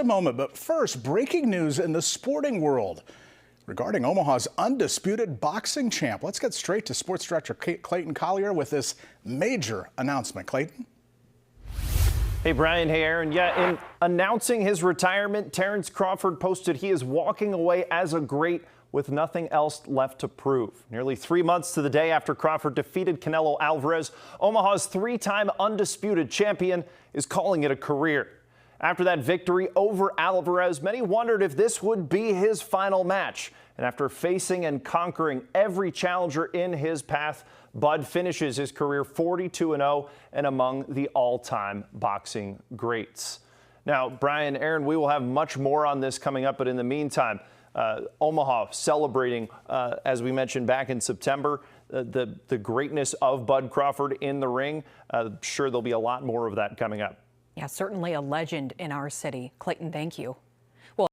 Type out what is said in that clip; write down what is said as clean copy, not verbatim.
A moment, but first, breaking news in the sporting world regarding Omaha's undisputed boxing champ. Let's get straight to sports director Clayton Collier with this major announcement. Clayton? Hey, Brian. Hey, Aaron. Yeah, in announcing his retirement, Terence Crawford posted he is walking away as a great with nothing else left to prove. Nearly 3 months to the day after Crawford defeated Canelo Alvarez, Omaha's three-time undisputed champion is calling it a career. After that victory over Alvarez, many wondered if this would be his final match. And after facing and conquering every challenger in his path, Bud finishes his career 42-0 and among the all-time boxing greats. Now, Brian, Aaron, we will have much more on this coming up, but in the meantime, Omaha celebrating, as we mentioned back in September, the greatness of Bud Crawford in the ring. Sure, there'll be a lot more of that coming up. Yeah, certainly a legend in our city. Clayton, thank you.